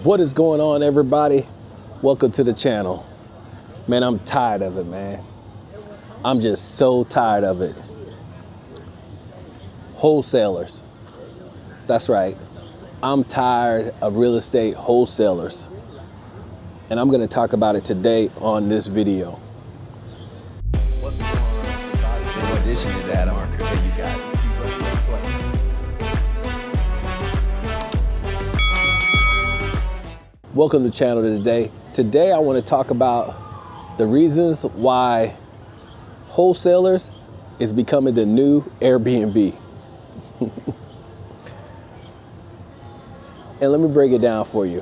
What is going on, everybody? Welcome to the channel. Man, I'm tired of it, man. I'm just so tired of it. Wholesalers. That's right. I'm tired of real estate wholesalers. And I'm going to talk about it today on this video. What's going on? In addition to that, Arthur, so you got Welcome to the channel today. Today I want to talk about the reasons why wholesalers is becoming the new Airbnb. And let me break it down for you.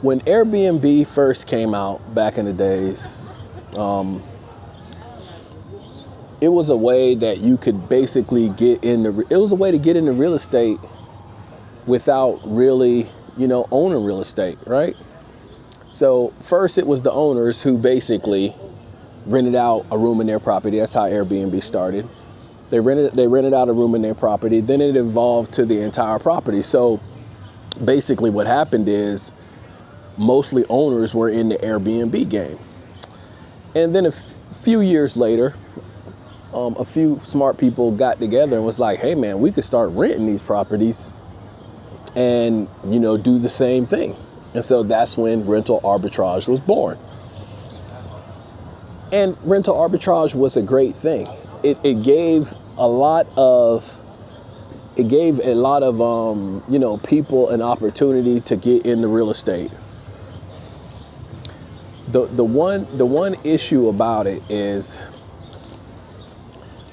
When Airbnb first came out back in the days, it was a way that you could basically get into, it was a way to get into real estate without really, owning real estate, right? So first it was the owners who basically rented out a room in their property. That's how Airbnb started. They rented out a room in their property. Then it evolved to the entire property. So basically what happened is mostly owners were in the Airbnb game. And then a few years later, a few smart people got together and was like, hey man, we could start renting these properties and, do the same thing. And so that's when rental arbitrage was born. And rental arbitrage was a great thing. It gave a lot of people an opportunity to get into real estate. The one issue about it is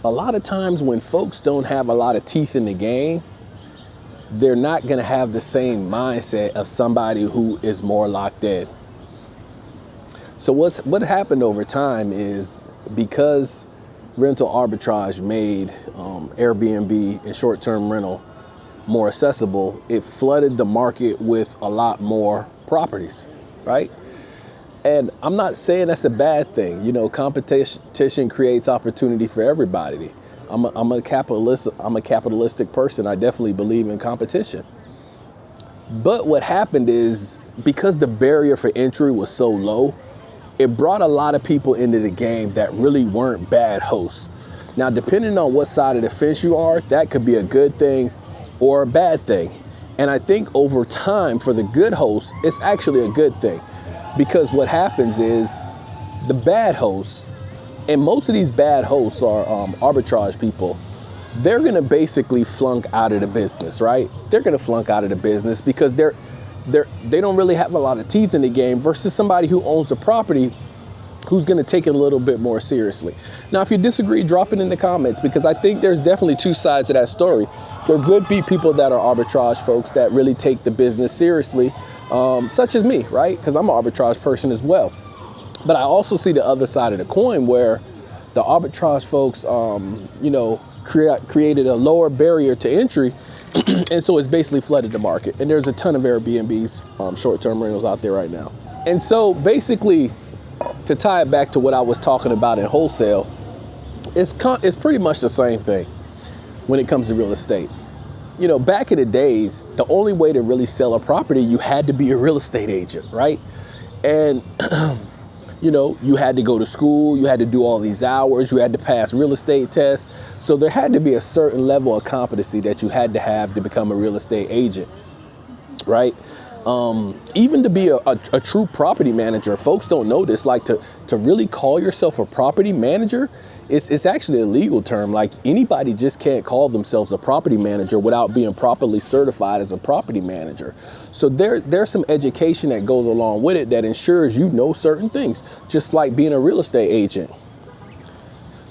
a lot of times when folks don't have a lot of teeth in the game, they're not going to have the same mindset of somebody who is more locked in. So what happened over time is because rental arbitrage made Airbnb and short-term rental more accessible, it flooded the market with a lot more properties, right? And I'm not saying that's a bad thing. Competition creates opportunity for everybody. I'm a capitalistic person. I definitely believe in competition. But what happened is because the barrier for entry was so low, it brought a lot of people into the game that really weren't bad hosts. Now, depending on what side of the fence you are, that could be a good thing or a bad thing. And I think over time, for the good hosts, it's actually a good thing. Because what happens is the bad hosts, and most of these bad hosts are arbitrage people, they're gonna basically flunk out of the business, right? They're gonna flunk out of the business because they don't really have a lot of teeth in the game versus somebody who owns a property who's gonna take it a little bit more seriously. Now, if you disagree, drop it in the comments because I think there's definitely two sides to that story. There could be people that are arbitrage folks that really take the business seriously, such as me, right? Because I'm an arbitrage person as well. But I also see the other side of the coin where the arbitrage folks, created a lower barrier to entry. And so it's basically flooded the market. And there's a ton of Airbnbs, short-term rentals out there right now. And so basically, to tie it back to what I was talking about in wholesale, it's pretty much the same thing when it comes to real estate. Back in the days, the only way to really sell a property, you had to be a real estate agent, right? And you had to go to school, you had to do all these hours, you had to pass real estate tests. So there had to be a certain level of competency that you had to have to become a real estate agent, right? Even to be a true property manager, folks don't know this, like to really call yourself a property manager, it's actually a legal term. Like anybody just can't call themselves a property manager without being properly certified as a property manager. So there's some education that goes along with it that ensures you know certain things, just like being a real estate agent.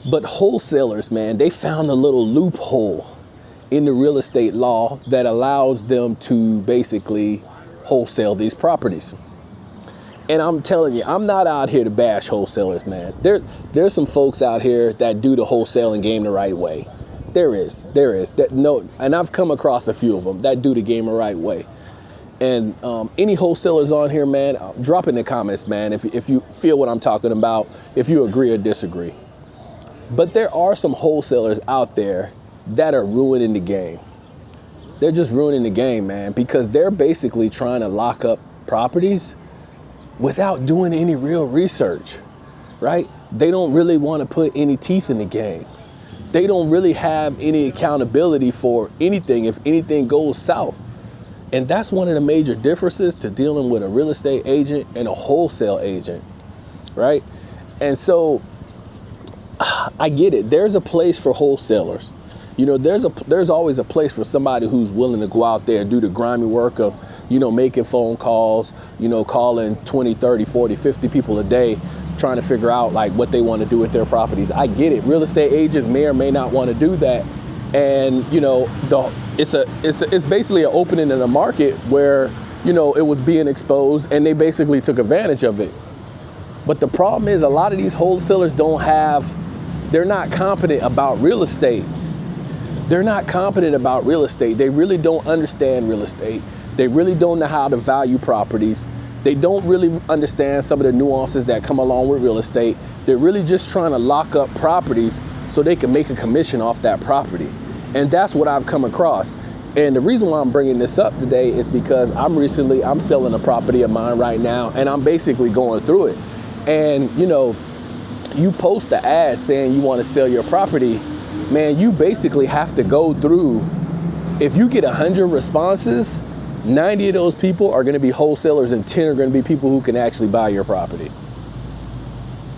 But wholesalers, man, they found a little loophole in the real estate law that allows them to basically wholesale these properties. And I'm telling you, I'm not out here to bash wholesalers, man. There's some folks out here that do the wholesaling game the right way. There is. And I've come across a few of them that do the game the right way. And any wholesalers on here, man, drop in the comments, man, if you feel what I'm talking about, if you agree or disagree. But there are some wholesalers out there that are ruining the game. they're just ruining the game, man, because they're basically trying to lock up properties without doing any real research, right? They don't really want to put any teeth in the game. They don't really have any accountability for anything if anything goes south. And that's one of the major differences to dealing with a real estate agent and a wholesale agent, right? And so I get it. There's a place for wholesalers. You know, there's always a place for somebody who's willing to go out there and do the grimy work of, you know, making phone calls, you know, calling 20, 30, 40, 50 people a day, trying to figure out like what they want to do with their properties. I get it. Real estate agents may or may not want to do that. And, you know, it's basically an opening in the market where, you know, it was being exposed and they basically took advantage of it. But the problem is a lot of these wholesalers they're not competent about real estate. They're not competent about real estate. They really don't understand real estate. They really don't know how to value properties. They don't really understand some of the nuances that come along with real estate. They're really just trying to lock up properties so they can make a commission off that property. And that's what I've come across. And the reason why I'm bringing this up today is because I'm selling a property of mine right now, and I'm basically going through it. And, you know, you post the ad saying you want to sell your property, man, you basically have to go through, if you get 100 responses, 90 of those people are going to be wholesalers and 10 are going to be people who can actually buy your property.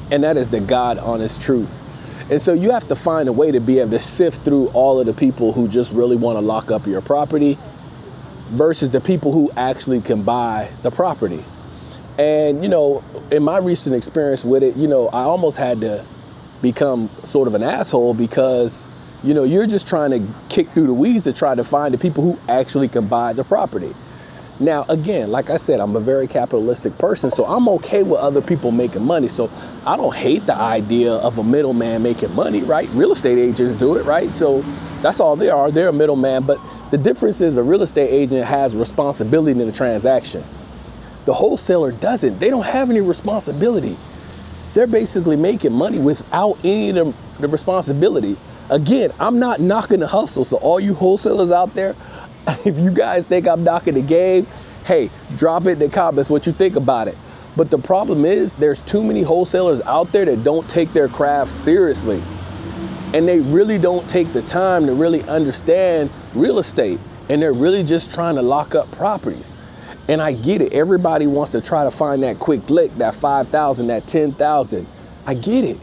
And that is the God honest truth. And so you have to find a way to be able to sift through all of the people who just really want to lock up your property versus the people who actually can buy the property. And, you know, in my recent experience with it, you know, I almost had to become sort of an asshole because, you know, you're just trying to kick through the weeds to try to find the people who actually can buy the property. Now, again, like I said, I'm a very capitalistic person, so I'm okay with other people making money. So I don't hate the idea of a middleman making money, right? Real estate agents do it, right? So that's all they are. They're a middleman. But the difference is a real estate agent has responsibility in the transaction. The wholesaler doesn't. They don't have any responsibility. They're basically making money without any of the responsibility. Again, I'm not knocking the hustle. So all you wholesalers out there, if you guys think I'm knocking the game, hey, drop it in the comments what you think about it. But the problem is there's too many wholesalers out there that don't take their craft seriously. And they really don't take the time to really understand real estate. And they're really just trying to lock up properties. And I get it. Everybody wants to try to find that quick lick, that 5,000, that 10,000. I get it.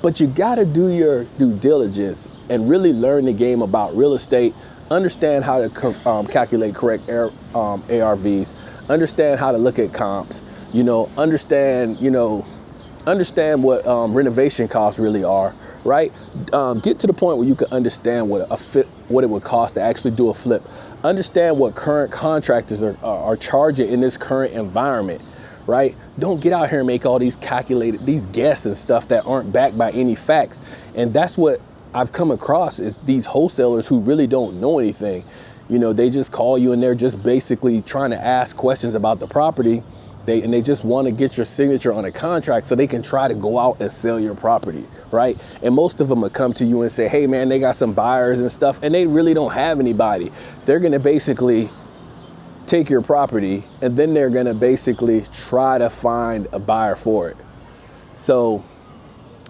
But you got to do your due diligence and really learn the game about real estate. Understand how to calculate correct ARVs. Understand how to look at comps. You know, understand what renovation costs really are, right? Get to the point where you can understand what it would cost to actually do a flip. Understand what current contractors are charging in this current environment, right? Don't get out here and make all these guesses and stuff that aren't backed by any facts. And that's what I've come across is these wholesalers who really don't know anything. You know, they just call you and they're just basically trying to ask questions about the property. They just want to get your signature on a contract so they can try to go out and sell your property, right? And most of them will come to you and say, hey, man, they got some buyers and stuff, and they really don't have anybody. They're going to basically take your property, and then they're going to basically try to find a buyer for it. So,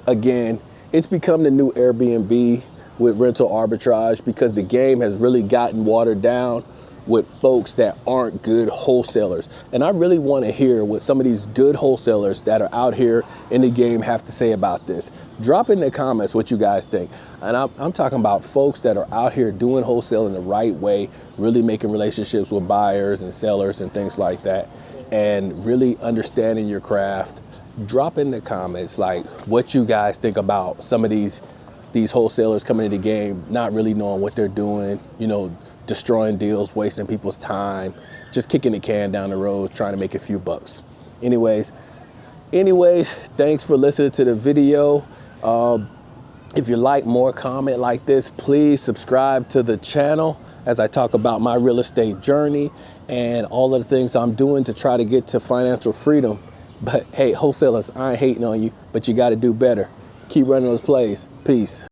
again, it's become the new Airbnb with rental arbitrage because the game has really gotten watered down with folks that aren't good wholesalers. And I really want to hear what some of these good wholesalers that are out here in the game have to say about this. Drop in the comments what you guys think. And I'm talking about folks that are out here doing wholesale in the right way, really making relationships with buyers and sellers and things like that, and really understanding your craft. Drop in the comments like what you guys think about some of these wholesalers coming into the game, not really knowing what they're doing, you know, destroying deals, wasting people's time, just kicking the can down the road, trying to make a few bucks. Anyways, thanks for listening to the video. If you like more content like this, please subscribe to the channel as I talk about my real estate journey and all of the things I'm doing to try to get to financial freedom. But hey, wholesalers, I ain't hating on you, but you got to do better. Keep running those plays. Peace.